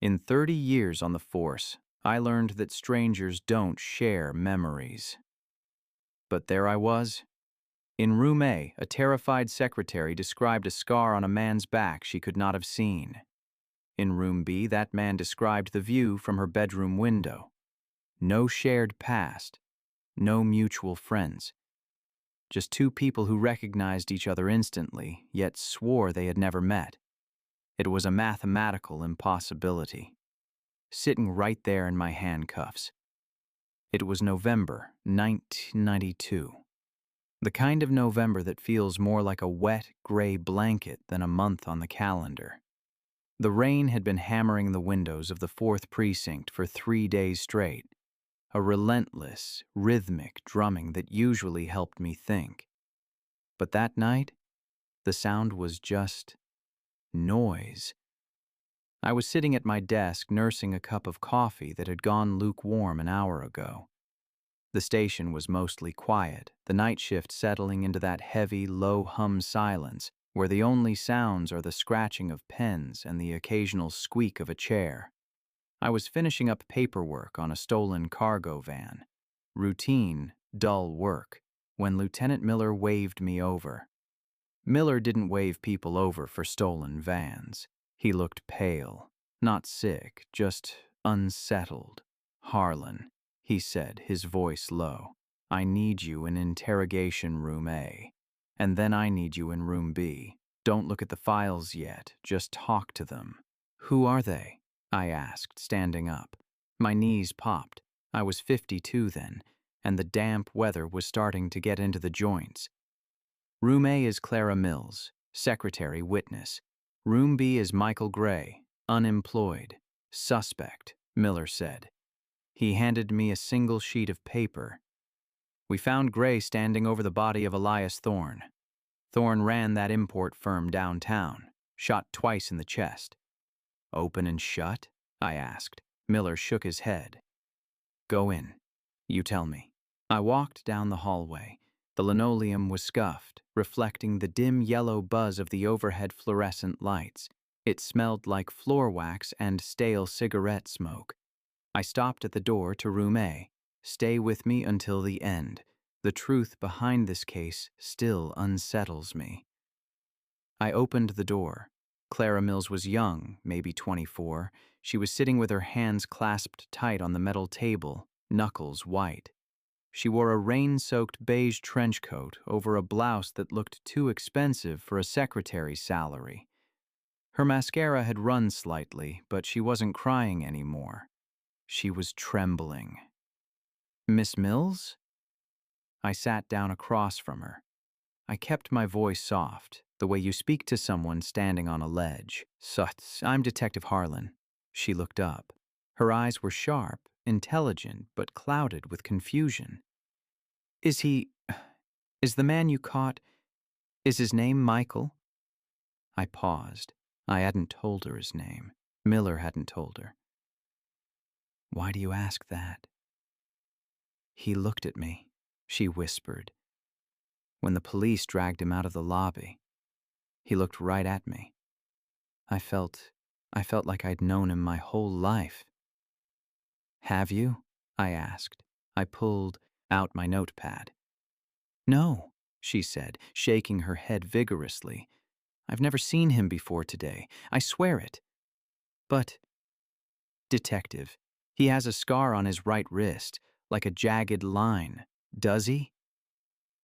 In 30 years on the force, I learned that strangers don't share memories. But there I was. In room A terrified secretary described a scar on a man's back she could not have seen. In room B, that man described the view from her bedroom window. No shared past, no mutual friends. Just two people who recognized each other instantly, yet swore they had never met. It was a mathematical impossibility. Sitting right there in my handcuffs. It was November 1992. The kind of November that feels more like a wet, gray blanket than a month on the calendar. The rain had been hammering the windows of the 4th Precinct for 3 days straight, a relentless, rhythmic drumming that usually helped me think. But that night, the sound was just noise. I was sitting at my desk nursing a cup of coffee that had gone lukewarm an hour ago. The station was mostly quiet, the night shift settling into that heavy, low-hum silence where the only sounds are the scratching of pens and the occasional squeak of a chair. I was finishing up paperwork on a stolen cargo van. Routine, dull work, when Lieutenant Miller waved me over. Miller didn't wave people over for stolen vans. He looked pale, not sick, just unsettled. "Harlan," he said, his voice low. "I need you in interrogation room A, and then I need you in room B. Don't look at the files yet, just talk to them." "Who are they?" I asked, standing up. My knees popped. I was 52 then, and the damp weather was starting to get into the joints. Room A is Clara Mills, secretary, witness. Room B is Michael Gray, unemployed, suspect, Miller said. He handed me a single sheet of paper. "We found Gray standing over the body of Elias Thorne. Thorne ran that import firm downtown, shot twice in the chest." "Open and shut?" I asked. Miller shook his head. "Go in. You tell me." I walked down the hallway. The linoleum was scuffed, reflecting the dim yellow buzz of the overhead fluorescent lights. It smelled like floor wax and stale cigarette smoke. I stopped at the door to room A. "Stay with me until the end. The truth behind this case still unsettles me." I opened the door. Clara Mills was young, maybe 24. She was sitting with her hands clasped tight on the metal table, knuckles white. She wore a rain-soaked beige trench coat over a blouse that looked too expensive for a secretary's salary. Her mascara had run slightly, but she wasn't crying anymore. She was trembling. "Miss Mills?" I sat down across from her. I kept my voice soft, the way you speak to someone standing on a ledge. "Suts, I'm Detective Harlan." She looked up. Her eyes were sharp, intelligent, but clouded with confusion. Is the man you caught, is his name Michael?" I paused. I hadn't told her his name. Miller hadn't told her. "Why do you ask that?" "He looked at me," she whispered. "When the police dragged him out of the lobby, he looked right at me. I felt like I'd known him my whole life." "Have you?" I asked. I pulled out my notepad. "No," she said, shaking her head vigorously. "I've never seen him before today. I swear it." "But, Detective, he has a scar on his right wrist, like a jagged line. Does he?"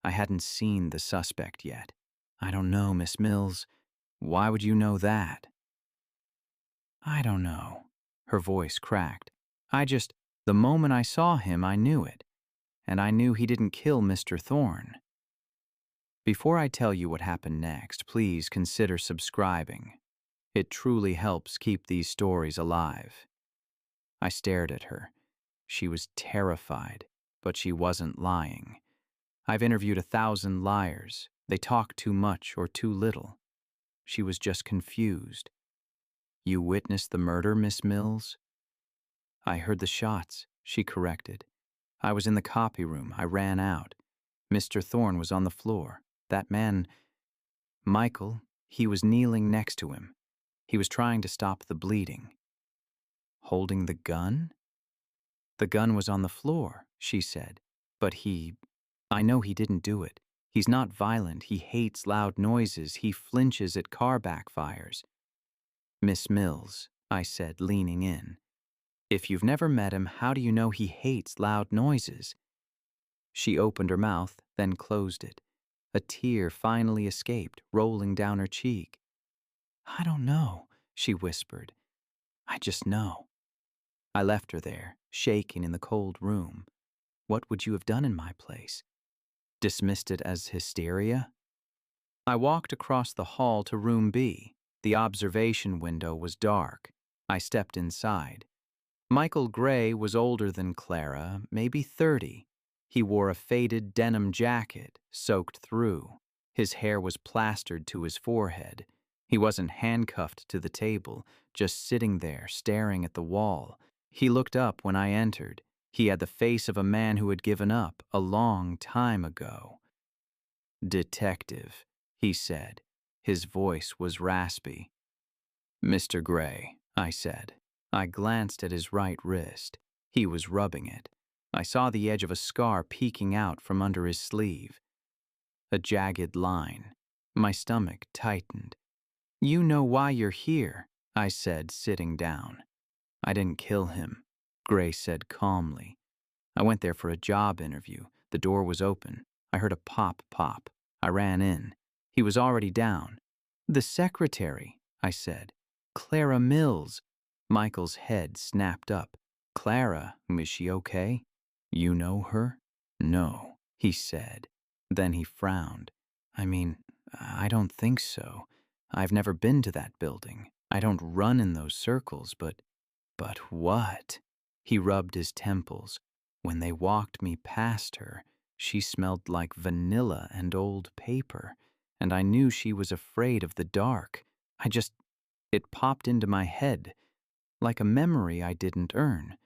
I hadn't seen the suspect yet. "I don't know, Miss Mills. Why would you know that?" "I don't know." Her voice cracked. The moment I saw him, I knew it. And I knew he didn't kill Mr. Thorne. Before I tell you what happened next, please consider subscribing. It truly helps keep these stories alive. I stared at her. She was terrified, but she wasn't lying. I've interviewed 1,000 liars. They talk too much or too little. She was just confused. "You witnessed the murder, Miss Mills?" "I heard the shots," she corrected. "I was in the copy room. I ran out. Mr. Thorne was on the floor. That man, Michael, he was kneeling next to him. He was trying to stop the bleeding." Holding the gun? The gun was on the floor, she said. But I know he didn't do it. He's not violent. He hates loud noises. He flinches at car backfires. Miss Mills, I said, leaning in. If you've never met him, how do you know he hates loud noises? She opened her mouth, then closed it. A tear finally escaped, rolling down her cheek. I don't know, she whispered. I just know. I left her there, shaking in the cold room. What would you have done in my place? Dismissed it as hysteria? I walked across the hall to room B. The observation window was dark. I stepped inside. Michael Gray was older than Clara, maybe 30. He wore a faded denim jacket, soaked through. His hair was plastered to his forehead. He wasn't handcuffed to the table, just sitting there, staring at the wall. He looked up when I entered. He had the face of a man who had given up a long time ago. Detective, he said. His voice was raspy. Mr. Gray, I said. I glanced at his right wrist. He was rubbing it. I saw the edge of a scar peeking out from under his sleeve. A jagged line. My stomach tightened. You know why you're here, I said, sitting down. I didn't kill him, Gray said calmly. I went there for a job interview. The door was open. I heard a pop. I ran in. He was already down. The secretary, I said. Clara Mills. Michael's head snapped up. Clara, is she okay? You know her? No, he said. Then he frowned. I don't think so. I've never been to that building. I don't run in those circles, but what? He rubbed his temples. When they walked me past her, she smelled like vanilla and old paper, and I knew she was afraid of the dark. It popped into my head, like a memory I didn't earn.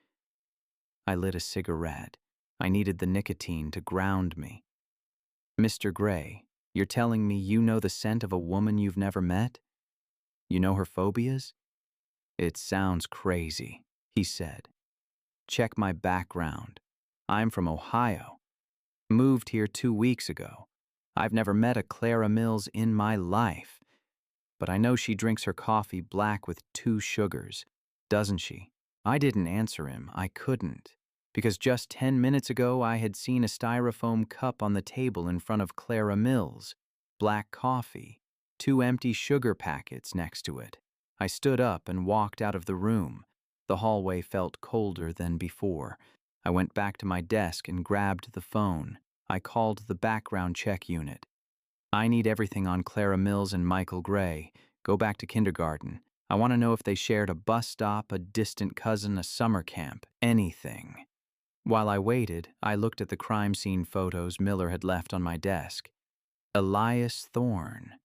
I lit a cigarette. I needed the nicotine to ground me. Mr. Gray, you're telling me you know the scent of a woman you've never met? You know her phobias? It sounds crazy, he said. Check my background. I'm from Ohio. Moved here 2 weeks ago. I've never met a Clara Mills in my life. But I know she drinks her coffee black with 2 sugars, doesn't she? I didn't answer him. I couldn't. Because just 10 minutes ago I had seen a styrofoam cup on the table in front of Clara Mills. Black coffee. 2 empty sugar packets next to it. I stood up and walked out of the room. The hallway felt colder than before. I went back to my desk and grabbed the phone. I called the background check unit. I need everything on Clara Mills and Michael Gray. Go back to kindergarten. I want to know if they shared a bus stop, a distant cousin, a summer camp, anything. While I waited, I looked at the crime scene photos Miller had left on my desk. Elias Thorne,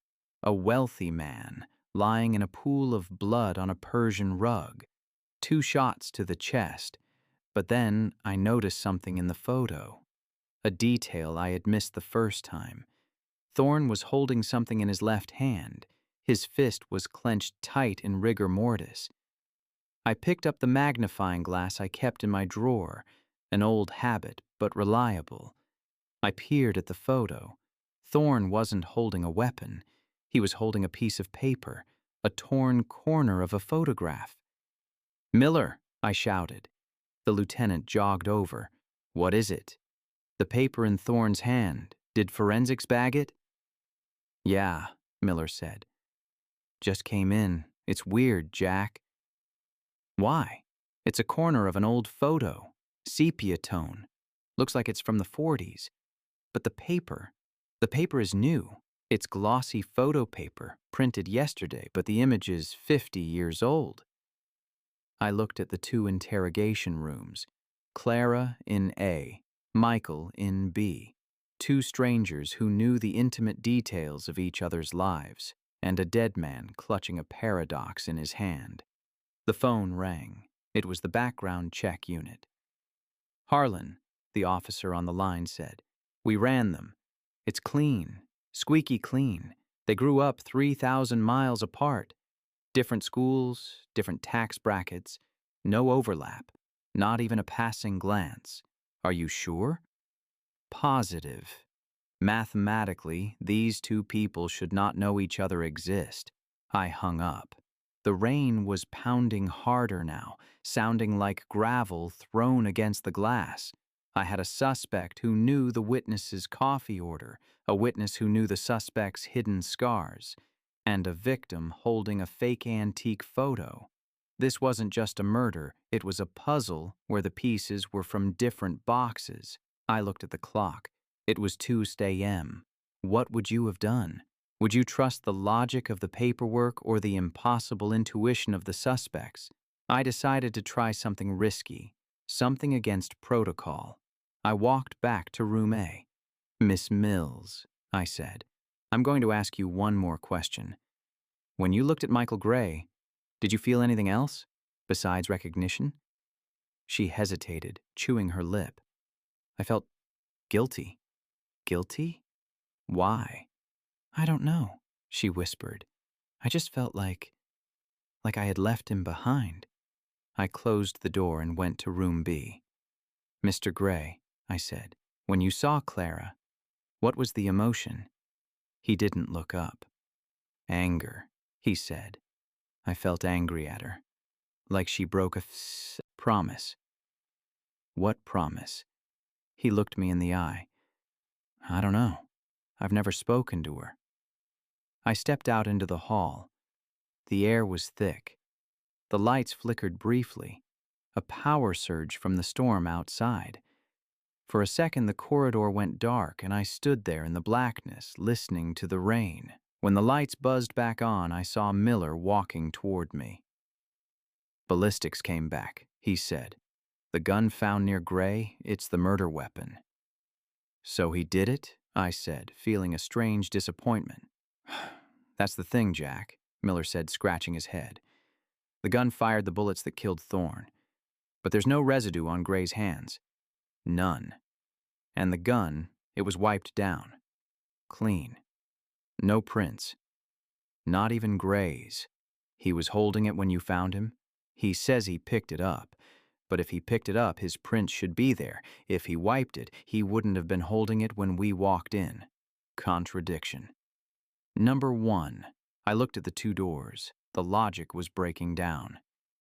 a wealthy man, lying in a pool of blood on a Persian rug. 2 shots to the chest. But then I noticed something in the photo. A detail I had missed the first time. Thorne was holding something in his left hand. His fist was clenched tight in rigor mortis. I picked up the magnifying glass I kept in my drawer, an old habit, but reliable. I peered at the photo. Thorne wasn't holding a weapon. He was holding a piece of paper, a torn corner of a photograph. Miller, I shouted. The lieutenant jogged over. What is it? The paper in Thorne's hand. Did forensics bag it? Yeah, Miller said. Just came in. It's weird, Jack. Why? It's a corner of an old photo. Sepia tone. Looks like it's from the 40s. But the paper is new. It's glossy photo paper, printed yesterday, but the image is 50 years old. I looked at the 2 interrogation rooms. Clara in A, Michael in B. 2 strangers who knew the intimate details of each other's lives, and a dead man clutching a paradox in his hand. The phone rang. It was the background check unit. Harlan, the officer on the line said. We ran them. It's clean, squeaky clean. They grew up 3,000 miles apart. Different schools, different tax brackets. No overlap. Not even a passing glance. Are you sure? Positive. Mathematically, these two people should not know each other exist. I hung up. The rain was pounding harder now, sounding like gravel thrown against the glass. I had a suspect who knew the witness's coffee order, a witness who knew the suspect's hidden scars, and a victim holding a fake antique photo. This wasn't just a murder, it was a puzzle where the pieces were from different boxes. I looked at the clock. It was 2 a.m. What would you have done? Would you trust the logic of the paperwork or the impossible intuition of the suspects? I decided to try something risky, something against protocol. I walked back to room A. Miss Mills, I said, I'm going to ask you one more question. When you looked at Michael Gray, did you feel anything else besides recognition? She hesitated, chewing her lip. I felt guilty. Guilty? Why? I don't know, she whispered. I just felt like I had left him behind. I closed the door and went to room B. Mr. Gray, I said, when you saw Clara, what was the emotion? He didn't look up. Anger, he said. I felt angry at her, like she broke a promise. What promise? He looked me in the eye. I don't know. I've never spoken to her. I stepped out into the hall. The air was thick. The lights flickered briefly, a power surge from the storm outside. For a second, the corridor went dark, and I stood there in the blackness, listening to the rain. When the lights buzzed back on, I saw Miller walking toward me. Ballistics came back, he said. The gun found near Gray, it's the murder weapon. So he did it? I said, feeling a strange disappointment. That's the thing, Jack, Miller said, scratching his head. The gun fired the bullets that killed Thorne. But there's no residue on Gray's hands. None. And the gun, it was wiped down. Clean. No prints. Not even Gray's. He was holding it when you found him? He says he picked it up. But if he picked it up, his print should be there. If he wiped it, he wouldn't have been holding it when we walked in. Contradiction. Number 1. I looked at the 2 doors. The logic was breaking down.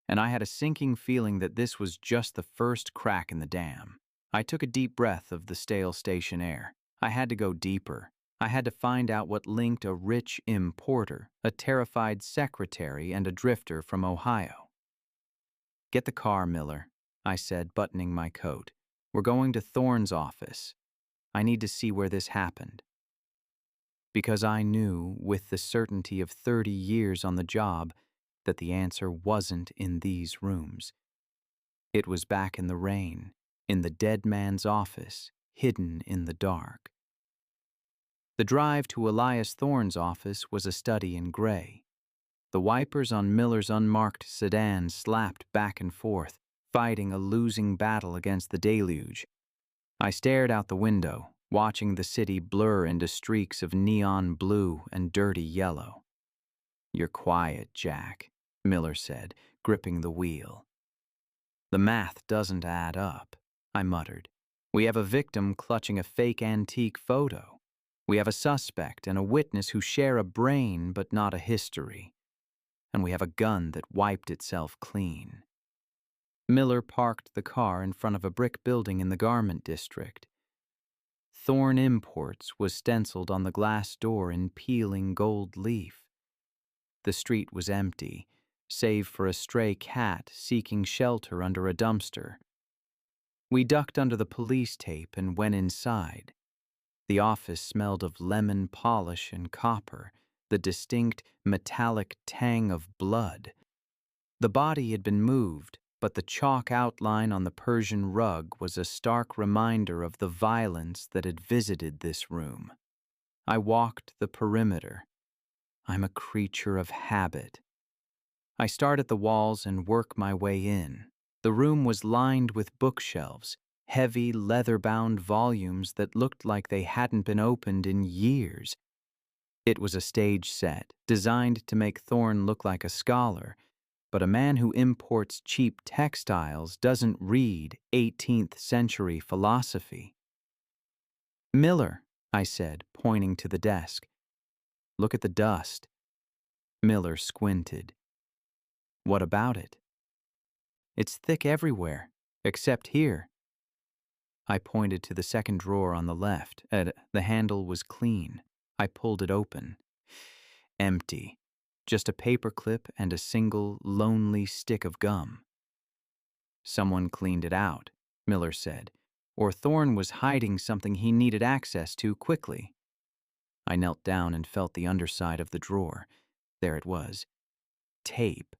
And I had a sinking feeling that this was just the first crack in the dam. I took a deep breath of the stale station air. I had to go deeper. I had to find out what linked a rich importer, a terrified secretary, and a drifter from Ohio. Get the car, Miller, I said, buttoning my coat. We're going to Thorne's office. I need to see where this happened. Because I knew, with the certainty of 30 years on the job, that the answer wasn't in these rooms. It was back in the rain, in the dead man's office, hidden in the dark. The drive to Elias Thorne's office was a study in gray. The wipers on Miller's unmarked sedan slapped back and forth, fighting a losing battle against the deluge. I stared out the window, watching the city blur into streaks of neon blue and dirty yellow. You're quiet, Jack, Miller said, gripping the wheel. The math doesn't add up, I muttered. We have a victim clutching a fake antique photo. We have a suspect and a witness who share a brain but not a history. And we have a gun that wiped itself clean. Miller parked the car in front of a brick building in the garment district. Thorne Imports was stenciled on the glass door in peeling gold leaf. The street was empty, save for a stray cat seeking shelter under a dumpster. We ducked under the police tape and went inside. The office smelled of lemon polish and copper, the distinct metallic tang of blood. The body had been moved, but the chalk outline on the Persian rug was a stark reminder of the violence that had visited this room. I walked the perimeter. I'm a creature of habit. I start at the walls and work my way in. The room was lined with bookshelves, heavy, leather-bound volumes that looked like they hadn't been opened in years. It was a stage set, designed to make Thorne look like a scholar, but a man who imports cheap textiles doesn't read 18th century philosophy. Miller, I said, pointing to the desk. Look at the dust. Miller squinted. What about it? It's thick everywhere, except here. I pointed to the second drawer on the left. The handle was clean. I pulled it open. Empty. Just a paperclip and a single, lonely stick of gum. Someone cleaned it out, Miller said, or Thorne was hiding something he needed access to quickly. I knelt down and felt the underside of the drawer. There it was. Tape.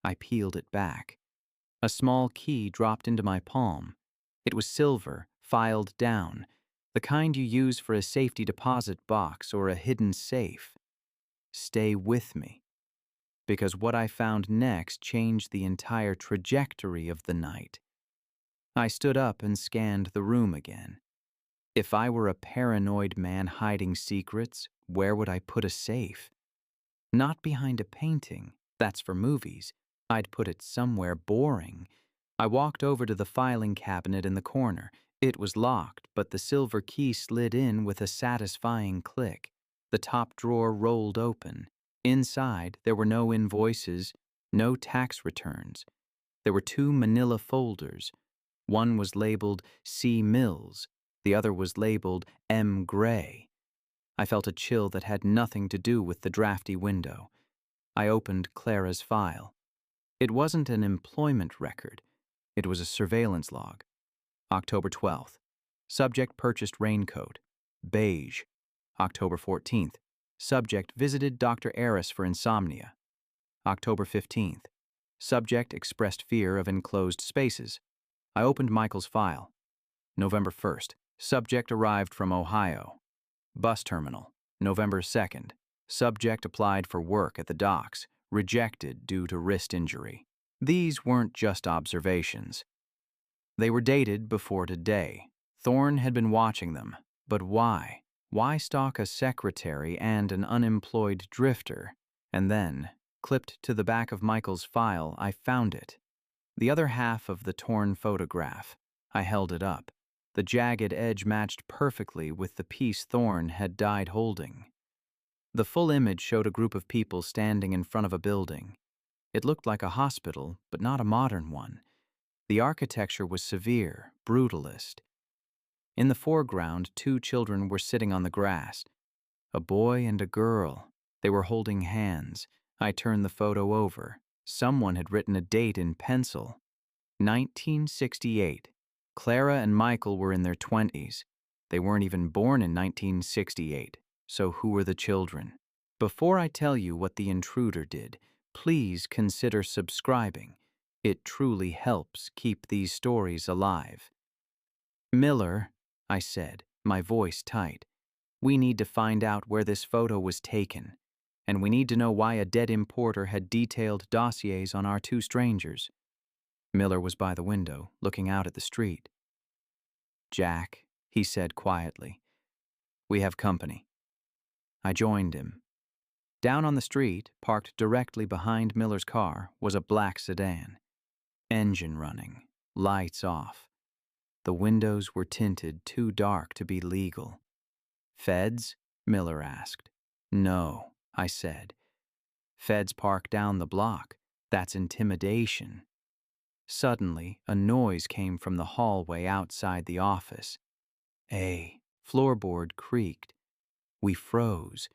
I peeled it back. A small key dropped into my palm. It was silver, filed down, the kind you use for a safety deposit box or a hidden safe. Stay with me, because what I found next changed the entire trajectory of the night. I stood up and scanned the room again. If I were a paranoid man hiding secrets, where would I put a safe? Not behind a painting, that's for movies. I'd put it somewhere boring. I walked over to the filing cabinet in the corner. It was locked, but the silver key slid in with a satisfying click. The top drawer rolled open. Inside, there were no invoices, no tax returns. There were 2 manila folders. One was labeled C. Mills. The other was labeled M. Gray. I felt a chill that had nothing to do with the drafty window. I opened Clara's file. It wasn't an employment record. It was a surveillance log. October 12th. Subject purchased raincoat. Beige. October 14th. Subject visited Dr. Aris for insomnia. October 15th. Subject expressed fear of enclosed spaces. I opened Michael's file. November 1st. Subject arrived from Ohio. Bus terminal. November 2nd. Subject applied for work at the docks. Rejected due to wrist injury. These weren't just observations. They were dated before today. Thorne had been watching them. But why? Why stalk a secretary and an unemployed drifter? And then, clipped to the back of Michael's file, I found it. The other half of the torn photograph. I held it up. The jagged edge matched perfectly with the piece Thorne had died holding. The full image showed a group of people standing in front of a building. It looked like a hospital, but not a modern one. The architecture was severe, brutalist. In the foreground, 2 children were sitting on the grass. A boy and a girl. They were holding hands. I turned the photo over. Someone had written a date in pencil. 1968. Clara and Michael were in their 20s. They weren't even born in 1968. So who were the children? Before I tell you what the intruder did, please consider subscribing. It truly helps keep these stories alive. Miller, I said, my voice tight, we need to find out where this photo was taken, and we need to know why a dead importer had detailed dossiers on our 2 strangers. Miller was by the window, looking out at the street. Jack, he said quietly, we have company. I joined him. Down on the street, parked directly behind Miller's car, was a black sedan. Engine running, lights off. The windows were tinted too dark to be legal. Feds? Miller asked. No, I said. Feds park down the block. That's intimidation. Suddenly, a noise came from the hallway outside the office. A floorboard creaked. We froze.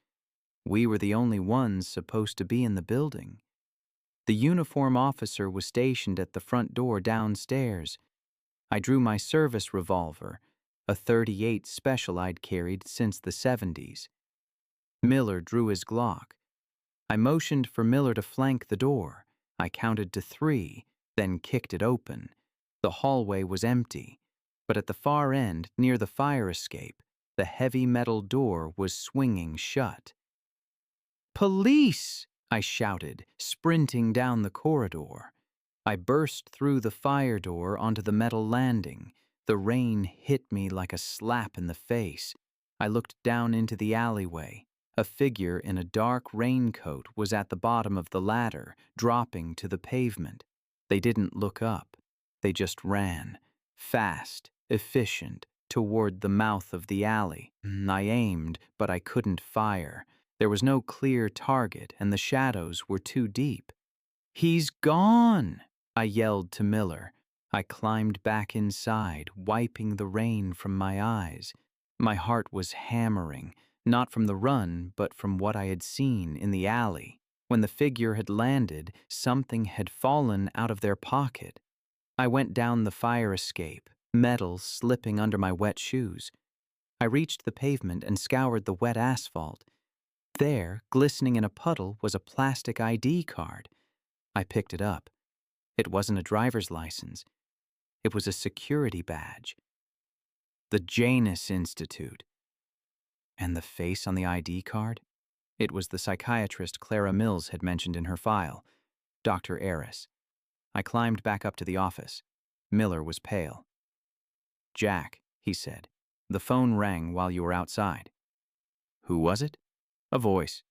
We were the only ones supposed to be in the building. The uniform officer was stationed at the front door downstairs. I drew my service revolver, a .38 special I'd carried since the 70s. Miller drew his Glock. I motioned for Miller to flank the door. I counted to 3, then kicked it open. The hallway was empty, but at the far end, near the fire escape, the heavy metal door was swinging shut. Police! I shouted, sprinting down the corridor. I burst through the fire door onto the metal landing. The rain hit me like a slap in the face. I looked down into the alleyway. A figure in a dark raincoat was at the bottom of the ladder, dropping to the pavement. They didn't look up. They just ran, fast, efficient, toward the mouth of the alley. I aimed, but I couldn't fire. There was no clear target, and the shadows were too deep. "He's gone!" I yelled to Miller. I climbed back inside, wiping the rain from my eyes. My heart was hammering, not from the run, but from what I had seen in the alley. When the figure had landed, something had fallen out of their pocket. I went down the fire escape, metal slipping under my wet shoes. I reached the pavement and scoured the wet asphalt. There, glistening in a puddle, was a plastic ID card. I picked it up. It wasn't a driver's license. It was a security badge. The Janus Institute. And the face on the ID card? It was the psychiatrist Clara Mills had mentioned in her file, Dr. Eris. I climbed back up to the office. Miller was pale. "Jack," he said, "the phone rang while you were outside." "Who was it?" A voice,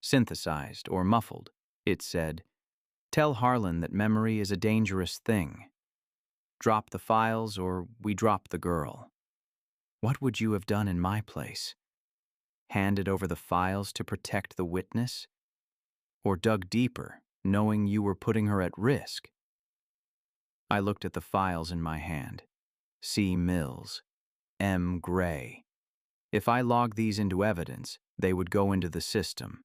synthesized or muffled. It said, "Tell Harlan that memory is a dangerous thing. Drop the files or we drop the girl." What would you have done in my place? Handed over the files to protect the witness? Or dug deeper, knowing you were putting her at risk? I looked at the files in my hand. C. Mills, M. Gray. If I logged these into evidence, they would go into the system.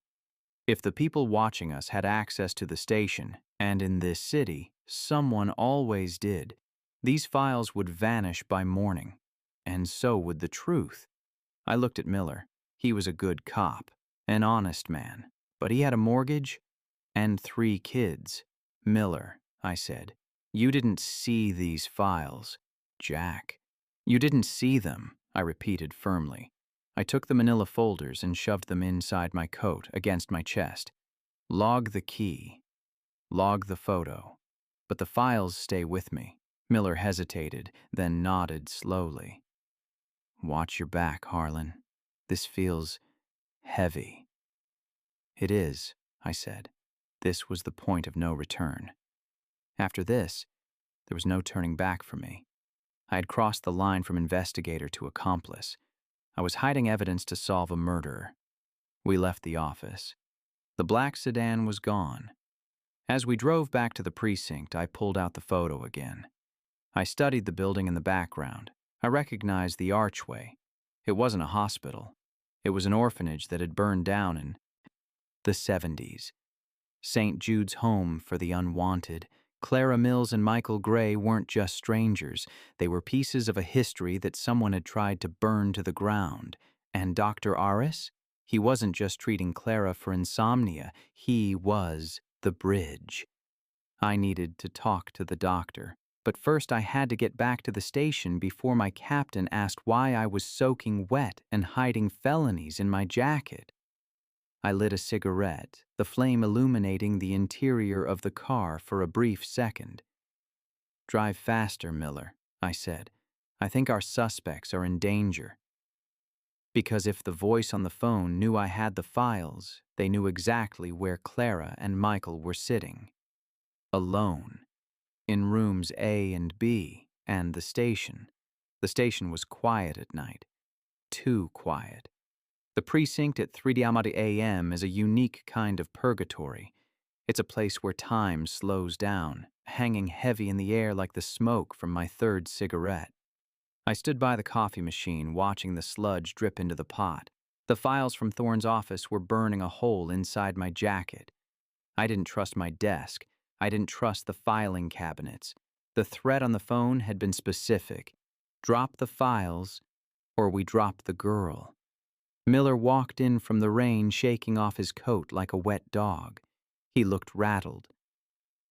If the people watching us had access to the station, and in this city, someone always did, these files would vanish by morning. And so would the truth. I looked at Miller. He was a good cop, an honest man, but he had a mortgage and 3 kids. "Miller," I said, "you didn't see these files." "Jack, you didn't see them," I repeated firmly. I took the manila folders and shoved them inside my coat, against my chest. "Log the key. Log the photo. But the files stay with me." Miller hesitated, then nodded slowly. "Watch your back, Harlan. This feels heavy." "It is," I said. This was the point of no return. After this, there was no turning back for me. I had crossed the line from investigator to accomplice. I was hiding evidence to solve a murder. We left the office. The black sedan was gone. As we drove back to the precinct, I pulled out the photo again. I studied the building in the background. I recognized the archway. It wasn't a hospital. It was an orphanage that had burned down in the 70s. St. Jude's Home for the Unwanted. Clara Mills and Michael Gray weren't just strangers. They were pieces of a history that someone had tried to burn to the ground. And Dr. Aris? He wasn't just treating Clara for insomnia. He was the bridge. I needed to talk to the doctor. But first I had to get back to the station before my captain asked why I was soaking wet and hiding felonies in my jacket. I lit a cigarette, the flame illuminating the interior of the car for a brief second. "Drive faster, Miller," I said. "I think our suspects are in danger." Because if the voice on the phone knew I had the files, they knew exactly where Clara and Michael were sitting. Alone. In rooms A and B, and the station. The station was quiet at night. Too quiet. The precinct at 3 a.m. is a unique kind of purgatory. It's a place where time slows down, hanging heavy in the air like the smoke from my 3rd cigarette. I stood by the coffee machine, watching the sludge drip into the pot. The files from Thorne's office were burning a hole inside my jacket. I didn't trust my desk. I didn't trust the filing cabinets. The threat on the phone had been specific. Drop the files, or we drop the girl. Miller walked in from the rain, shaking off his coat like a wet dog. He looked rattled.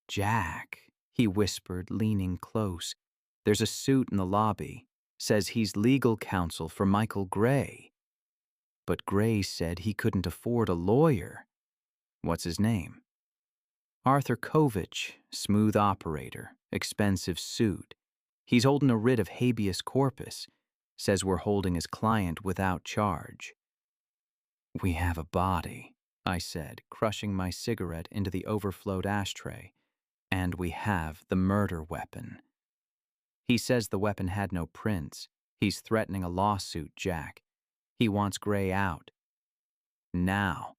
"Jack," he whispered, leaning close. "There's a suit in the lobby. Says he's legal counsel for Michael Gray. But Gray said he couldn't afford a lawyer." "What's his name?" "Arthur Kovich, smooth operator, expensive suit. He's holding a writ of habeas corpus. Says we're holding his client without charge." We have a body, I said, crushing my cigarette into the overflowed ashtray. And we have the murder weapon. He says the weapon had no prints. He's threatening a lawsuit, Jack. He wants Gray out. Now,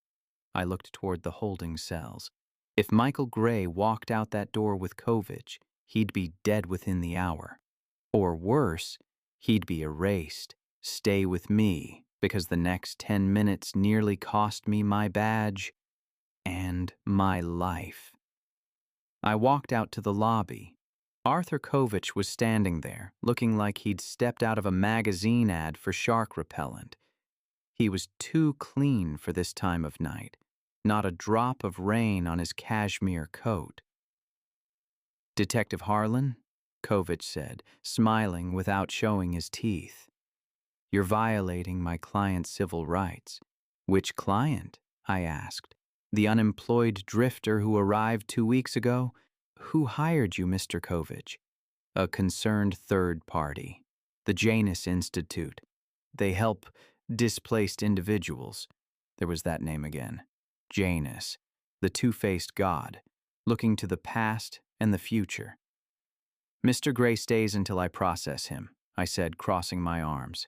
I looked toward the holding cells. If Michael Gray walked out that door with Kovich, he'd be dead within the hour. Or worse, he'd be erased. Stay with me, because the next 10 minutes nearly cost me my badge and my life. I walked out to the lobby. Arthur Kovich was standing there, looking like he'd stepped out of a magazine ad for shark repellent. He was too clean for this time of night. Not a drop of rain on his cashmere coat. Detective Harlan? Kovich said, smiling without showing his teeth. You're violating my client's civil rights. Which client? I asked. The unemployed drifter who arrived 2 weeks ago? Who hired you, Mr. Kovich? A concerned third party. The Janus Institute. They help displaced individuals. There was that name again. Janus, the two-faced god, looking to the past and the future. Mr. Gray stays until I process him, I said, crossing my arms.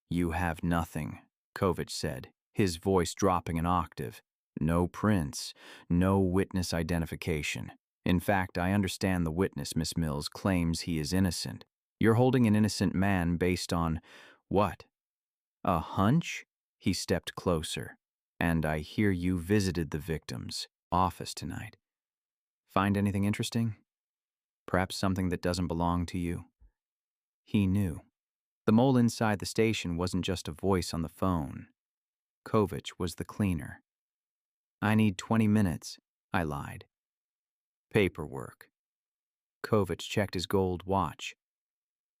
You have nothing, Kovich said, his voice dropping an octave. No prints, no witness identification. In fact, I understand the witness, Miss Mills, claims he is innocent. You're holding an innocent man based on what? A hunch? He stepped closer. And I hear you visited the victim's office tonight. Find anything interesting? Perhaps something that doesn't belong to you? He knew. The mole inside the station wasn't just a voice on the phone. Kovich was the cleaner. I need 20 minutes, I lied. Paperwork. Kovich checked his gold watch.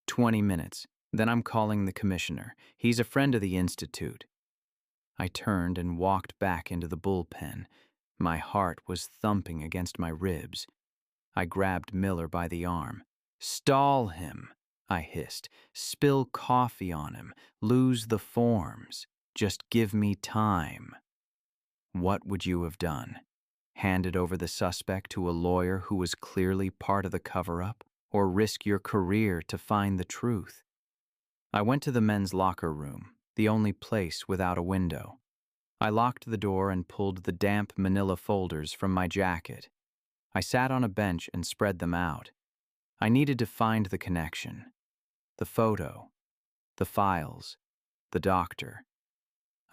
20 minutes. Then I'm calling the commissioner. He's a friend of the Institute. I turned and walked back into the bullpen. My heart was thumping against my ribs. I grabbed Miller by the arm. Stall him, I hissed. Spill coffee on him. Lose the forms. Just give me time. What would you have done? Handed over the suspect to a lawyer who was clearly part of the cover-up, or risk your career to find the truth? I went to the men's locker room, the only place without a window. I locked the door and pulled the damp manila folders from my jacket. I sat on a bench and spread them out. I needed to find the connection. The photo, the files, the doctor.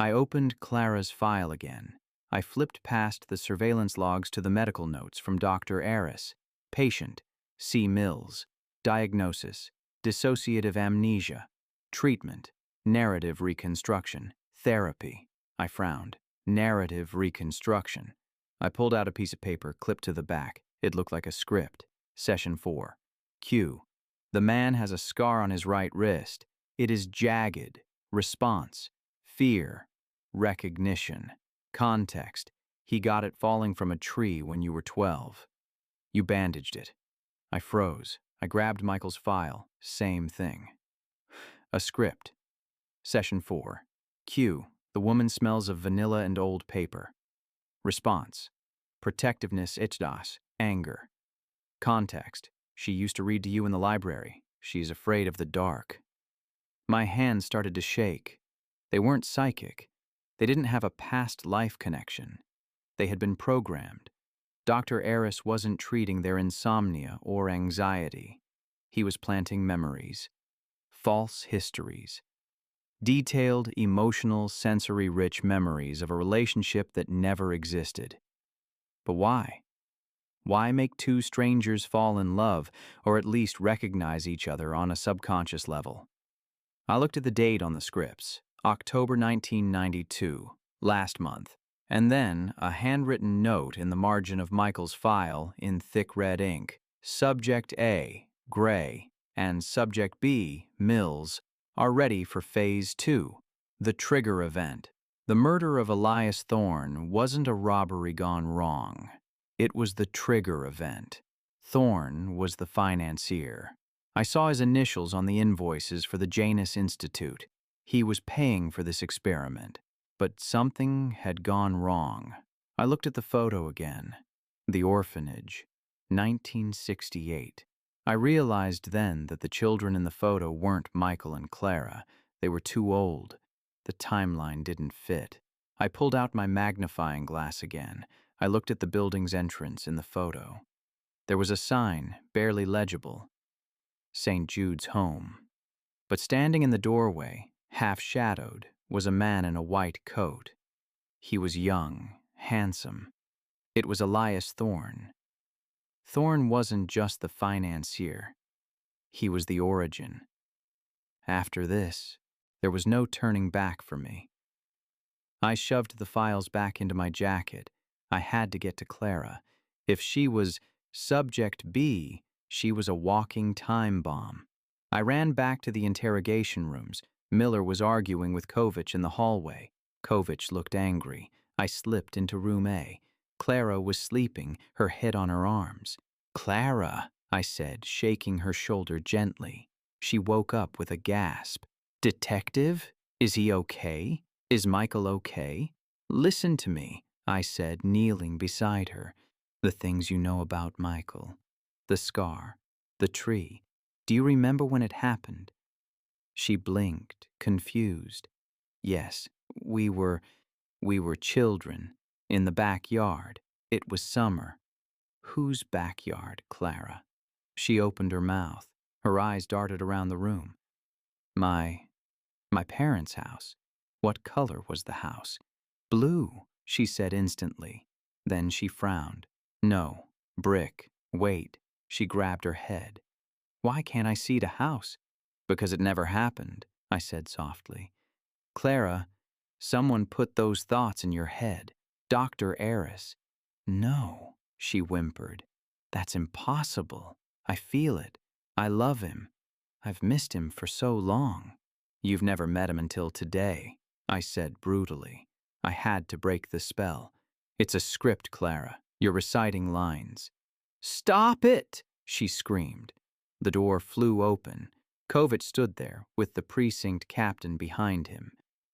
I opened Clara's file again. I flipped past the surveillance logs to the medical notes from Dr. Aris. Patient, C. Mills. Diagnosis, dissociative amnesia. Treatment, narrative reconstruction. Therapy. I frowned. Narrative reconstruction. I pulled out a piece of paper clipped to the back. It looked like a script. Session 4. Q. The man has a scar on his right wrist. It is jagged. Response. Fear. Recognition. Context. He got it falling from a tree when you were 12. You bandaged it. I froze. I grabbed Michael's file. Same thing. A script. Session 4. Q. The woman smells of vanilla and old paper. Response. Protectiveness itchdas. Anger. Context. She used to read to you in the library. She's afraid of the dark. My hands started to shake. They weren't psychic. They didn't have a past life connection. They had been programmed. Dr. Aris wasn't treating their insomnia or anxiety. He was planting memories. False histories. Detailed, emotional, sensory-rich memories of a relationship that never existed. But why? Why make two strangers fall in love, or at least recognize each other on a subconscious level? I looked at the date on the scripts, October 1992, last month, and then a handwritten note in the margin of Michael's file in thick red ink. Subject A, Gray, and Subject B, Mills, are ready for Phase 2, the trigger event. The murder of Elias Thorne wasn't a robbery gone wrong. It was the trigger event. Thorne was the financier. I saw his initials on the invoices for the Janus Institute. He was paying for this experiment. But something had gone wrong. I looked at the photo again. The orphanage, 1968. I realized then that the children in the photo weren't Michael and Clara. They were too old. The timeline didn't fit. I pulled out my magnifying glass again. I looked at the building's entrance in the photo. There was a sign, barely legible, St. Jude's Home. But standing in the doorway, half-shadowed, was a man in a white coat. He was young, handsome. It was Elias Thorne. Thorne wasn't just the financier. He was the origin. After this, there was no turning back for me. I shoved the files back into my jacket. I had to get to Clara. If she was Subject B, she was a walking time bomb. I ran back to the interrogation rooms. Miller was arguing with Kovich in the hallway. Kovich looked angry. I slipped into room A. Clara was sleeping, her head on her arms. "Clara," I said, shaking her shoulder gently. She woke up with a gasp. "Detective? Is he okay? Is Michael okay?" "Listen to me," I said, kneeling beside her. "The things you know about Michael. The scar. The tree. Do you remember when it happened?" She blinked, confused. "Yes, we were children. In the backyard. It was summer." "Whose backyard, Clara?" She opened her mouth. Her eyes darted around the room. My parents' house." "What color was the house?" "Blue," she said instantly. Then she frowned. "No, brick. Wait." She grabbed her head. "Why can't I see the house?" "Because it never happened," I said softly. "Clara, someone put those thoughts in your head. Dr. Eris." "No," she whimpered. "That's impossible. I feel it. I love him. I've missed him for so long." "You've never met him until today," I said brutally. I had to break the spell. "It's a script, Clara. You're reciting lines." "Stop it!" she screamed. The door flew open. Kovich stood there, with the precinct captain behind him.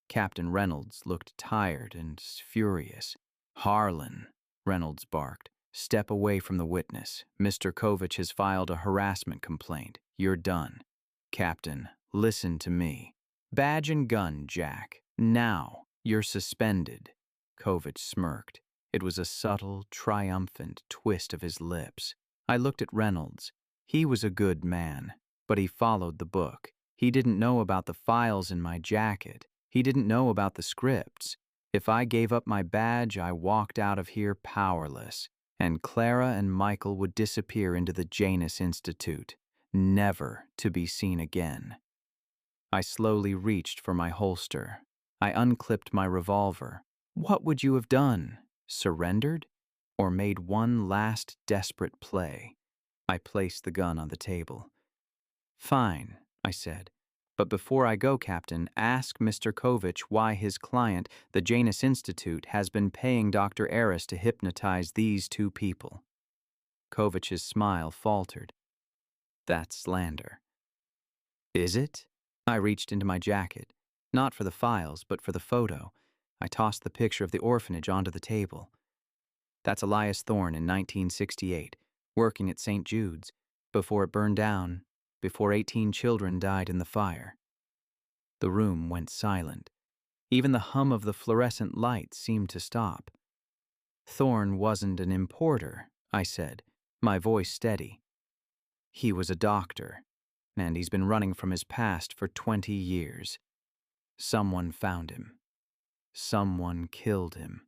Captain Reynolds looked tired and furious. "Harlan," Reynolds barked, "step away from the witness. Mr. Kovich has filed a harassment complaint. You're done." "Captain, listen to me." "Badge and gun, Jack. Now. You're suspended." Kovich smirked. It was a subtle, triumphant twist of his lips. I looked at Reynolds. He was a good man, but he followed the book. He didn't know about the files in my jacket. He didn't know about the scripts. If I gave up my badge, I walked out of here powerless, and Clara and Michael would disappear into the Janus Institute, never to be seen again. I slowly reached for my holster. I unclipped my revolver. What would you have done? Surrendered? Or made one last desperate play? I placed the gun on the table. "Fine," I said. "But before I go, Captain, ask Mr. Kovich why his client, the Janus Institute, has been paying Dr. Eris to hypnotize these two people." Kovich's smile faltered. "That's slander." "Is it?" I reached into my jacket, not for the files, but for the photo. I tossed the picture of the orphanage onto the table. "That's Elias Thorne in 1968, working at St. Jude's, before it burned down, before 18 children died in the fire." The room went silent. Even the hum of the fluorescent lights seemed to stop. "Thorne wasn't an importer," I said, my voice steady. "He was a doctor, and he's been running from his past for 20 years. Someone found him. Someone killed him.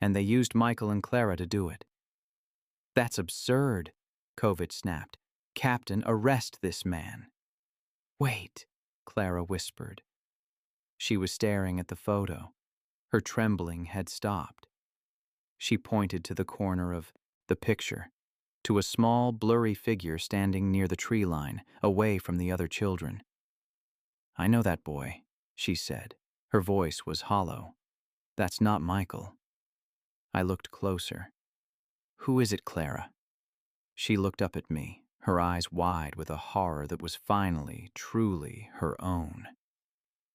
And they used Michael and Clara to do it." "That's absurd," Kovich snapped. "Captain, arrest this man." "Wait," Clara whispered. She was staring at the photo. Her trembling had stopped. She pointed to the corner of the picture, to a small, blurry figure standing near the tree line, away from the other children. "I know that boy," she said. Her voice was hollow. "That's not Michael." I looked closer. "Who is it, Clara?" She looked up at me, her eyes wide with a horror that was finally, truly her own.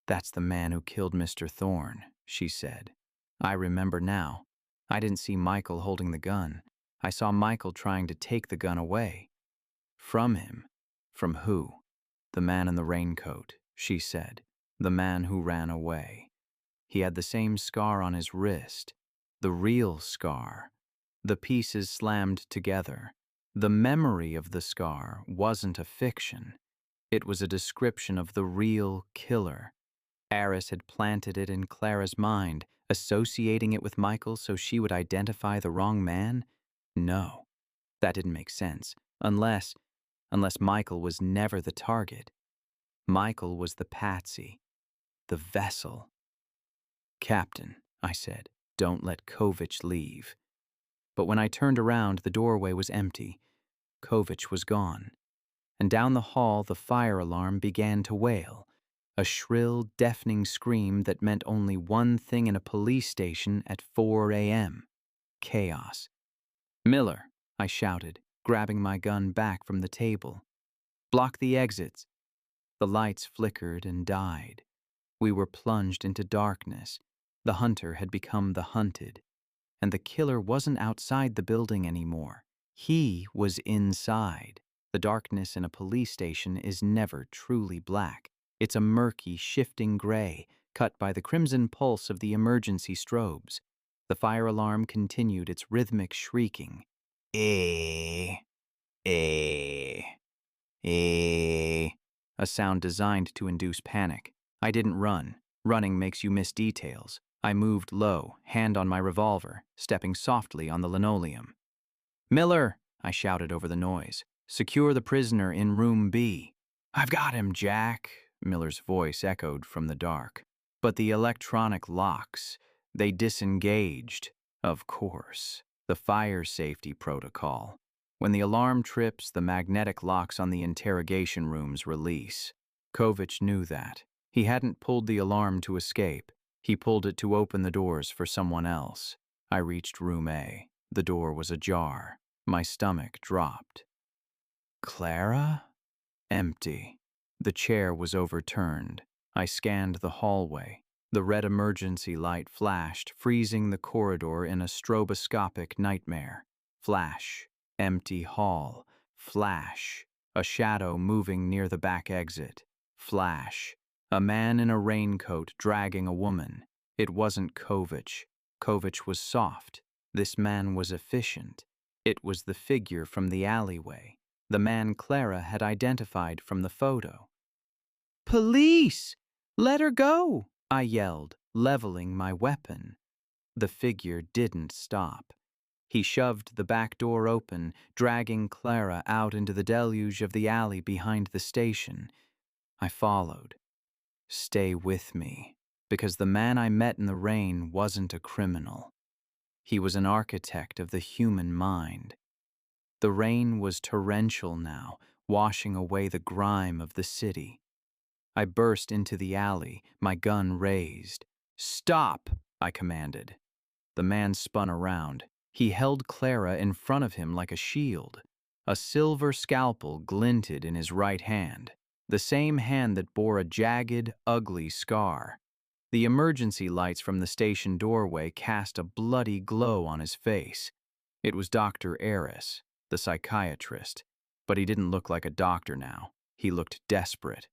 "That's the man who killed Mr. Thorne," she said. "I remember now. I didn't see Michael holding the gun. I saw Michael trying to take the gun away. From him." "From who?" "The man in the raincoat," she said. "The man who ran away. He had the same scar on his wrist. The real scar. The pieces slammed together. The memory of the scar wasn't a fiction. It was a description of the real killer. Eris had planted it in Clara's mind, associating it with Michael so she would identify the wrong man? No, that didn't make sense. Unless Michael was never the target. Michael was the patsy, the vessel. "Captain," I said, "don't let Kovich leave." But when I turned around, the doorway was empty. Kovich was gone. And down the hall, the fire alarm began to wail, a shrill, deafening scream that meant only one thing in a police station at 4 a.m. Chaos. "Miller," I shouted, grabbing my gun back from the table. "Block the exits." The lights flickered and died. We were plunged into darkness. The hunter had become the hunted. And the killer wasn't outside the building anymore. He was inside. The darkness in a police station is never truly black. It's a murky, shifting gray, cut by the crimson pulse of the emergency strobes. The fire alarm continued its rhythmic shrieking. Eh, eh, eh. A sound designed to induce panic. I didn't run. Running makes you miss details. I moved low, hand on my revolver, stepping softly on the linoleum. "Miller," I shouted over the noise. "Secure the prisoner in room B." "I've got him, Jack," Miller's voice echoed from the dark. "But the electronic locks, they disengaged." "Of course. The fire safety protocol. When the alarm trips, the magnetic locks on the interrogation rooms release." Kovich knew that. He hadn't pulled the alarm to escape. He pulled it to open the doors for someone else. I reached room A. The door was ajar. My stomach dropped. Clara? Empty. The chair was overturned. I scanned the hallway. The red emergency light flashed, freezing the corridor in a stroboscopic nightmare. Flash. Empty hall. Flash. A shadow moving near the back exit. Flash. A man in a raincoat dragging a woman. It wasn't Kovich. Kovich was soft. This man was efficient. It was the figure from the alleyway, the man Clara had identified from the photo. "Police! Let her go!" I yelled, leveling my weapon. The figure didn't stop. He shoved the back door open, dragging Clara out into the deluge of the alley behind the station. I followed. "Stay with me," because the man I met in the rain wasn't a criminal. He was an architect of the human mind. The rain was torrential now, washing away the grime of the city. I burst into the alley, my gun raised. "Stop!" I commanded. The man spun around. He held Clara in front of him like a shield. A silver scalpel glinted in his right hand, the same hand that bore a jagged, ugly scar. The emergency lights from the station doorway cast a bloody glow on his face. It was Dr. Eris, the psychiatrist, but he didn't look like a doctor now. He looked desperate.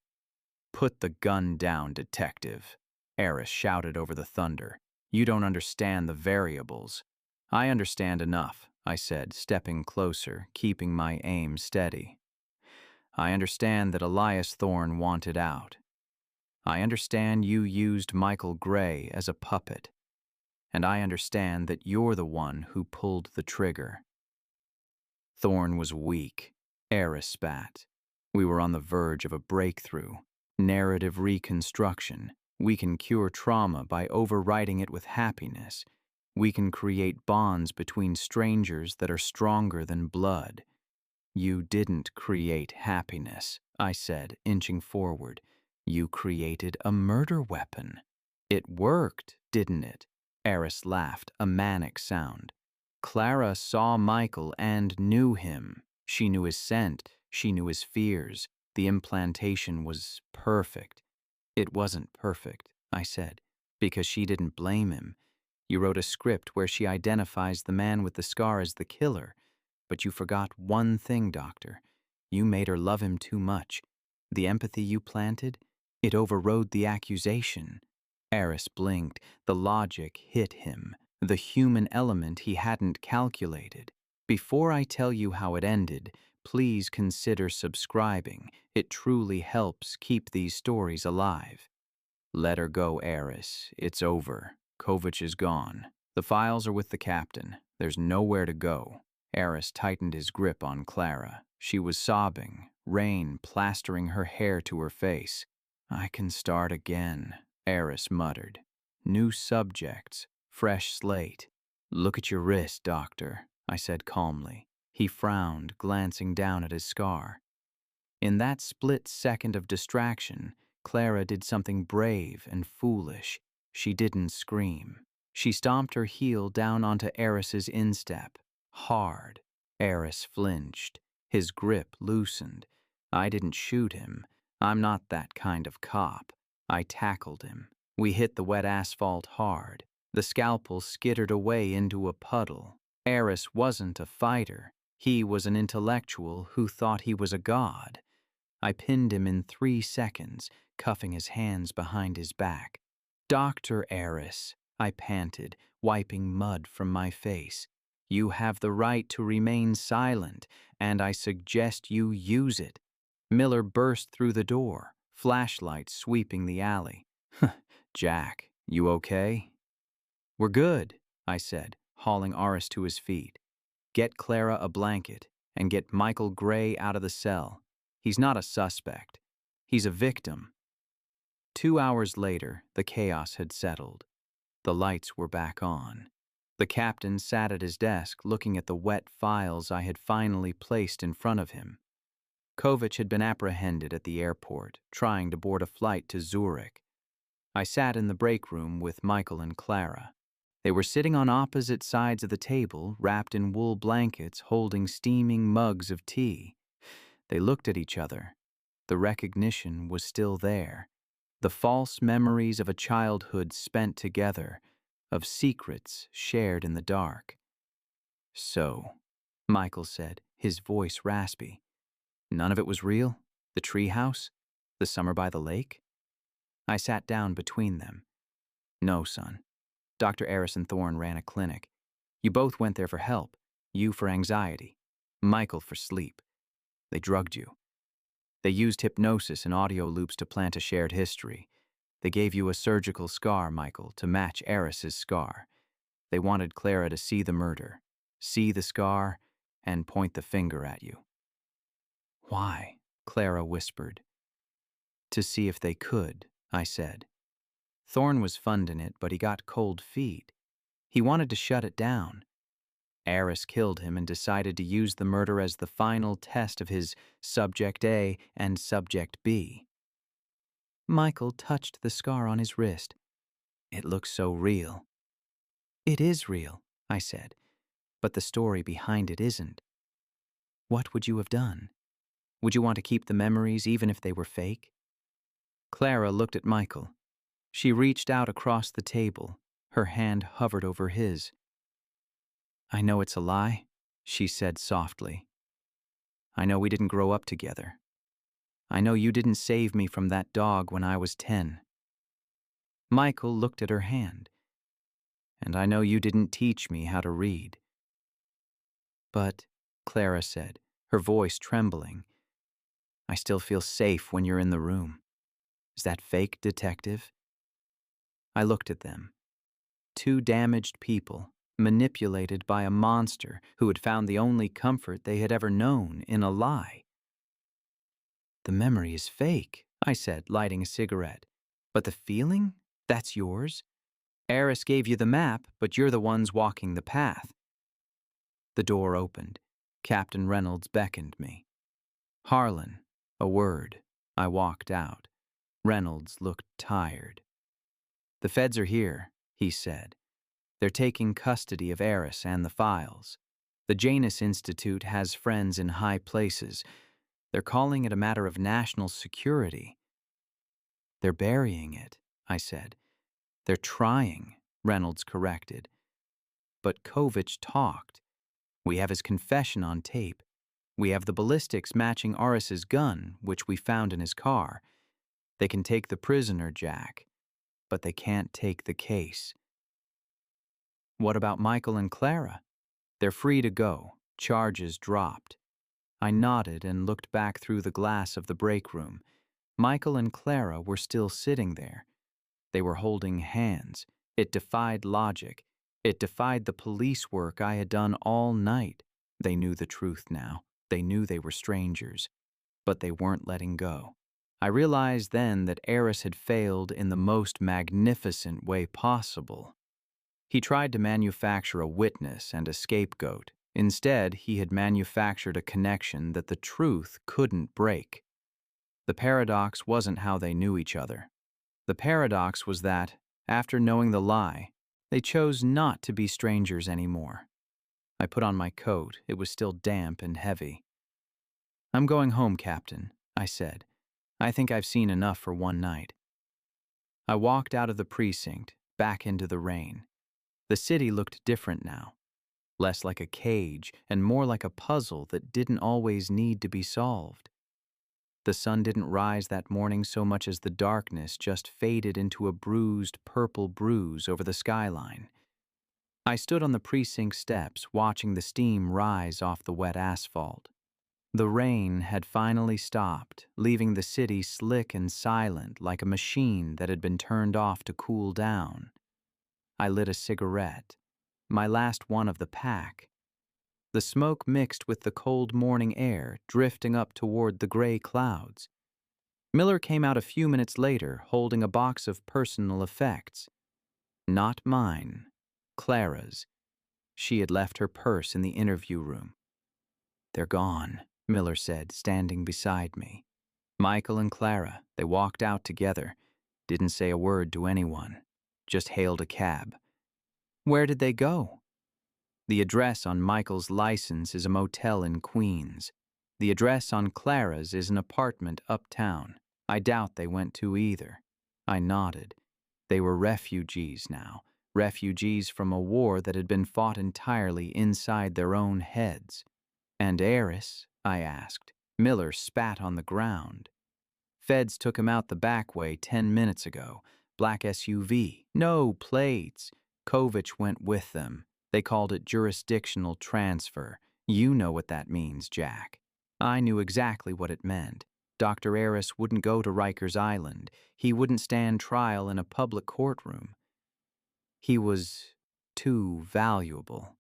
"Put the gun down, detective," Eris shouted over the thunder. "You don't understand the variables." "I understand enough," I said, stepping closer, keeping my aim steady. "I understand that Elias Thorne wanted out. I understand you used Michael Gray as a puppet. And I understand that you're the one who pulled the trigger." Thorne was weak. Eris spat. We were on the verge of a breakthrough. Narrative reconstruction. We can cure trauma by overriding it with happiness. We can create bonds between strangers that are stronger than blood. "You didn't create happiness," I said, inching forward. "You created a murder weapon." "It worked, didn't it?" Eris laughed, a manic sound. "Clara saw Michael and knew him. She knew his scent. She knew his fears. The implantation was perfect. It wasn't perfect, I said, because she didn't blame him. You wrote a script where she identifies the man with the scar as the killer, but you forgot one thing, Doctor. You made her love him too much. The empathy you planted, it overrode the accusation. Eris blinked. The logic hit him, the human element he hadn't calculated. Before I tell you how it ended, please consider subscribing. It truly helps keep these stories alive. Let her go, Eris. It's over. Kovich is gone. The files are with the captain. There's nowhere to go. Eris tightened his grip on Clara. She was sobbing, rain plastering her hair to her face. I can start again, Eris muttered. New subjects, fresh slate. Look at your wrist, Doctor, I said calmly. He frowned, glancing down at his scar. In that split second of distraction, Clara did something brave and foolish. She didn't scream. She stomped her heel down onto Eris's instep. Hard. Eris flinched. His grip loosened. I didn't shoot him. I'm not that kind of cop. I tackled him. We hit the wet asphalt hard. The scalpel skittered away into a puddle. Eris wasn't a fighter. He was an intellectual who thought he was a god. I pinned him in 3 seconds, cuffing his hands behind his back. Dr. Eris, I panted, wiping mud from my face. You have the right to remain silent, and I suggest you use it. Miller burst through the door, flashlight sweeping the alley. Jack, you okay? We're good, I said, hauling Aris to his feet. Get Clara a blanket, and get Michael Gray out of the cell. He's not a suspect. He's a victim. 2 hours later, the chaos had settled. The lights were back on. The captain sat at his desk looking at the wet files I had finally placed in front of him. Kovich had been apprehended at the airport, trying to board a flight to Zurich. I sat in the break room with Michael and Clara. They were sitting on opposite sides of the table, wrapped in wool blankets, holding steaming mugs of tea. They looked at each other. The recognition was still there. The false memories of a childhood spent together, of secrets shared in the dark. So, Michael said, his voice raspy. None of it was real? The treehouse? The summer by the lake? I sat down between them. No, son. Dr. Eris and Thorne ran a clinic. You both went there for help. You for anxiety. Michael for sleep. They drugged you. They used hypnosis and audio loops to plant a shared history. They gave you a surgical scar, Michael, to match Eris's scar. They wanted Clara to see the murder, see the scar, and point the finger at you. Why? Clara whispered. To see if they could, I said. Thorne was funding it, but he got cold feet. He wanted to shut it down. Eris killed him and decided to use the murder as the final test of his Subject A and Subject B. Michael touched the scar on his wrist. It looks so real. It is real, I said, but the story behind it isn't. What would you have done? Would you want to keep the memories even if they were fake? Clara looked at Michael. She reached out across the table. Her hand hovered over his. I know it's a lie, she said softly. I know we didn't grow up together. I know you didn't save me from that dog when I was 10. Michael looked at her hand. And I know you didn't teach me how to read. But, Clara said, her voice trembling, I still feel safe when you're in the room. Is that fake, Detective? I looked at them. 2 damaged people, manipulated by a monster who had found the only comfort they had ever known in a lie. The memory is fake, I said, lighting a cigarette. But the feeling? That's yours? Eris gave you the map, but you're the ones walking the path. The door opened. Captain Reynolds beckoned me. Harlan, a word. I walked out. Reynolds looked tired. The feds are here, he said. They're taking custody of Eris and the files. The Janus Institute has friends in high places. They're calling it a matter of national security. They're burying it, I said. They're trying, Reynolds corrected. But Kovich talked. We have his confession on tape. We have the ballistics matching Aris's gun, which we found in his car. They can take the prisoner, Jack, but they can't take the case. What about Michael and Clara? They're free to go. Charges dropped. I nodded and looked back through the glass of the break room. Michael and Clara were still sitting there. They were holding hands. It defied logic. It defied the police work I had done all night. They knew the truth now. They knew they were strangers. But they weren't letting go. I realized then that Aris had failed in the most magnificent way possible. He tried to manufacture a witness and a scapegoat. Instead, he had manufactured a connection that the truth couldn't break. The paradox wasn't how they knew each other. The paradox was that, after knowing the lie, they chose not to be strangers anymore. I put on my coat. It was still damp and heavy. I'm going home, Captain, I said. I think I've seen enough for one night. I walked out of the precinct, back into the rain. The city looked different now. Less like a cage and more like a puzzle that didn't always need to be solved. The sun didn't rise that morning so much as the darkness just faded into a bruised purple bruise over the skyline. I stood on the precinct steps watching the steam rise off the wet asphalt. The rain had finally stopped, leaving the city slick and silent like a machine that had been turned off to cool down. I lit a cigarette, my last one of the pack. The smoke mixed with the cold morning air, drifting up toward the gray clouds. Miller came out a few minutes later, holding a box of personal effects. Not mine, Clara's. She had left her purse in the interview room. They're gone, Miller said, standing beside me. Michael and Clara, they walked out together, didn't say a word to anyone, just hailed a cab. Where did they go? The address on Michael's license is a motel in Queens. The address on Clara's is an apartment uptown. I doubt they went to either. I nodded. They were refugees now, refugees from a war that had been fought entirely inside their own heads. And Aris? I asked. Miller spat on the ground. Feds took him out the back way 10 minutes ago. Black SUV. No plates. Kovich went with them. They called it jurisdictional transfer. You know what that means, Jack. I knew exactly what it meant. Dr. Aris wouldn't go to Rikers Island. He wouldn't stand trial in a public courtroom. He was too valuable.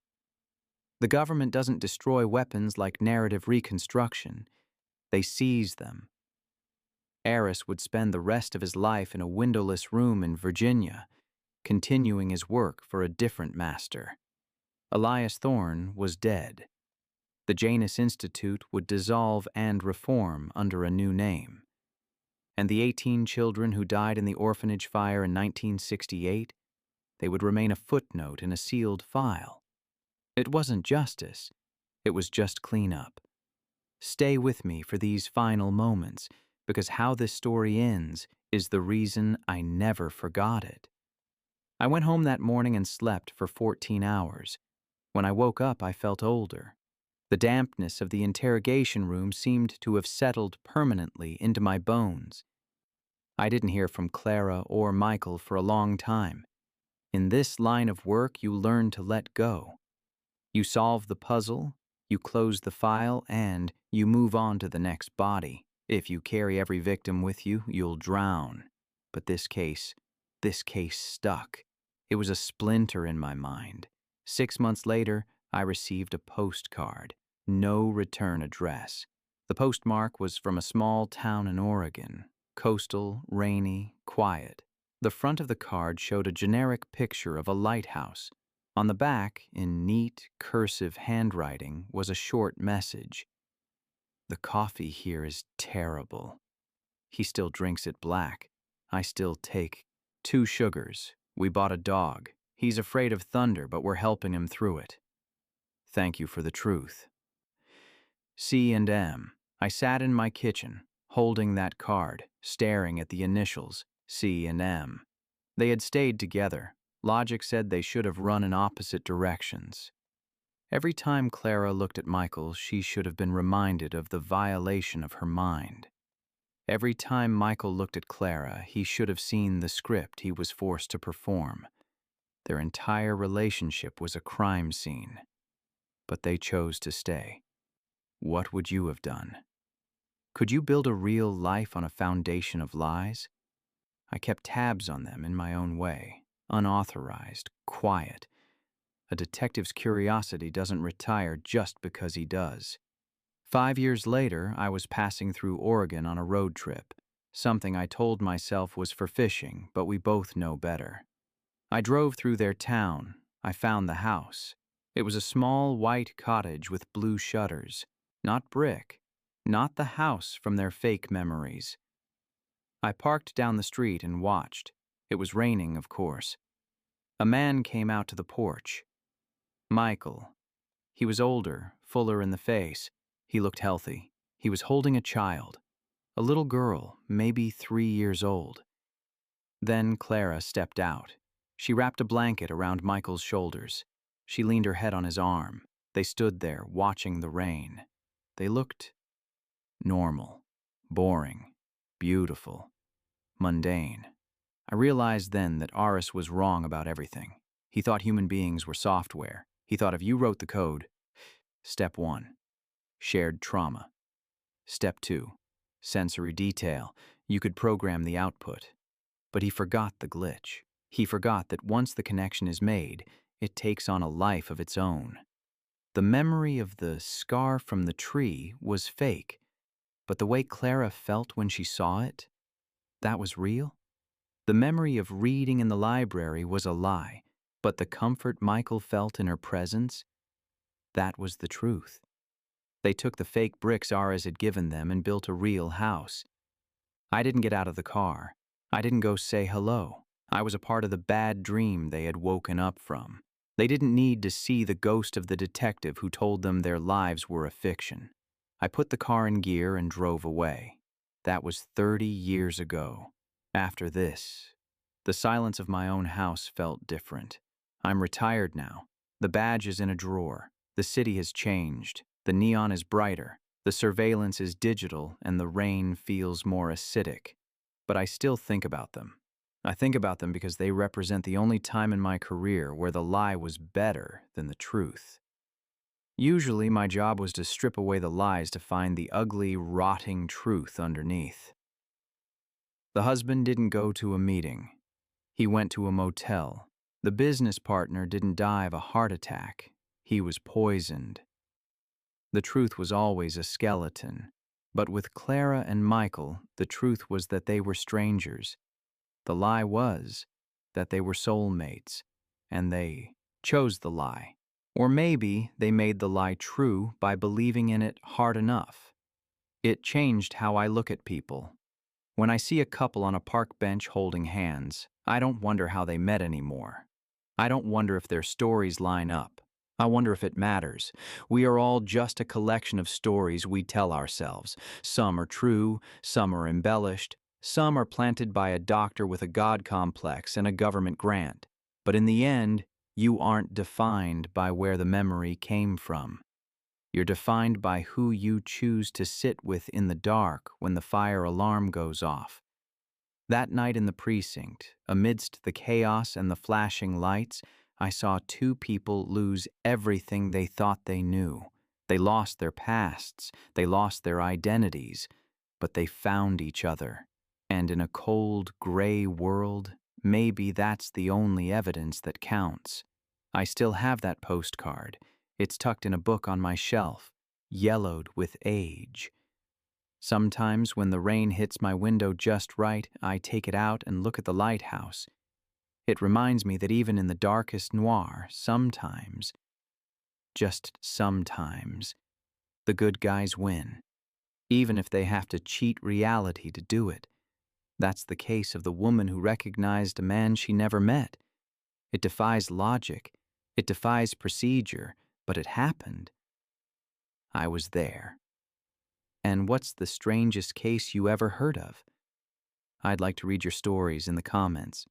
The government doesn't destroy weapons like narrative reconstruction. They seize them. Aris would spend the rest of his life in a windowless room in Virginia, continuing his work for a different master. Elias Thorne was dead. The Janus Institute would dissolve and reform under a new name. And the 18 children who died in the orphanage fire in 1968, they would remain a footnote in a sealed file. It wasn't justice. It was just cleanup. Stay with me for these final moments, because how this story ends is the reason I never forgot it. I went home that morning and slept for 14 hours. When I woke up, I felt older. The dampness of the interrogation room seemed to have settled permanently into my bones. I didn't hear from Clara or Michael for a long time. In this line of work, you learn to let go. You solve the puzzle, you close the file, and you move on to the next body. If you carry every victim with you, you'll drown. But this case stuck. It was a splinter in my mind. 6 months later, I received a postcard. No return address. The postmark was from a small town in Oregon. Coastal, rainy, quiet. The front of the card showed a generic picture of a lighthouse. On the back, in neat, cursive handwriting, was a short message. The coffee here is terrible. He still drinks it black. I still take 2 sugars. We bought a dog. He's afraid of thunder, but we're helping him through it. Thank you for the truth. C&M. I sat in my kitchen, holding that card, staring at the initials. C and M. They had stayed together. Logic said they should have run in opposite directions. Every time Clara looked at Michael, she should have been reminded of the violation of her mind. Every time Michael looked at Clara, he should have seen the script he was forced to perform. Their entire relationship was a crime scene. But they chose to stay. What would you have done? Could you build a real life on a foundation of lies? I kept tabs on them in my own way, unauthorized, quiet. A detective's curiosity doesn't retire just because he does. 5 years later, I was passing through Oregon on a road trip. Something I told myself was for fishing, but we both know better. I drove through their town. I found the house. It was a small white cottage with blue shutters. Not brick. Not the house from their fake memories. I parked down the street and watched. It was raining, of course. A man came out to the porch. Michael. He was older, fuller in the face. He looked healthy. He was holding a child. A little girl, maybe 3 years old. Then Clara stepped out. She wrapped a blanket around Michael's shoulders. She leaned her head on his arm. They stood there, watching the rain. They looked normal, boring, beautiful, mundane. I realized then that Aris was wrong about everything. He thought human beings were software. He thought if you wrote the code, Step 1, shared trauma. Step 2, sensory detail. You could program the output. But he forgot the glitch. He forgot that once the connection is made, it takes on a life of its own. The memory of the scar from the tree was fake, but the way Clara felt when she saw it, that was real. The memory of reading in the library was a lie, but the comfort Michael felt in her presence, that was the truth. They took the fake bricks Aras had given them and built a real house. I didn't get out of the car. I didn't go say hello. I was a part of the bad dream they had woken up from. They didn't need to see the ghost of the detective who told them their lives were a fiction. I put the car in gear and drove away. That was 30 years ago. After this, the silence of my own house felt different. I'm retired now. The badge is in a drawer. The city has changed. The neon is brighter. The surveillance is digital, and the rain feels more acidic. But I still think about them. I think about them because they represent the only time in my career where the lie was better than the truth. Usually, my job was to strip away the lies to find the ugly, rotting truth underneath. The husband didn't go to a meeting. He went to a motel. The business partner didn't die of a heart attack. He was poisoned. The truth was always a skeleton. But with Clara and Michael, the truth was that they were strangers. The lie was that they were soulmates, and they chose the lie. Or maybe they made the lie true by believing in it hard enough. It changed how I look at people. When I see a couple on a park bench holding hands, I don't wonder how they met anymore. I don't wonder if their stories line up. I wonder if it matters. We are all just a collection of stories we tell ourselves. Some are true, some are embellished, some are planted by a doctor with a God complex and a government grant. But in the end, you aren't defined by where the memory came from. You're defined by who you choose to sit with in the dark when the fire alarm goes off. That night in the precinct, amidst the chaos and the flashing lights, I saw two people lose everything they thought they knew. They lost their pasts, they lost their identities, but they found each other. And in a cold, gray world, maybe that's the only evidence that counts. I still have that postcard. It's tucked in a book on my shelf, yellowed with age. Sometimes when the rain hits my window just right, I take it out and look at the lighthouse. It reminds me that even in the darkest noir, sometimes, just sometimes, the good guys win, even if they have to cheat reality to do it. That's the case of the woman who recognized a man she never met. It defies logic, it defies procedure, but it happened. I was there. And what's the strangest case you ever heard of? I'd like to read your stories in the comments.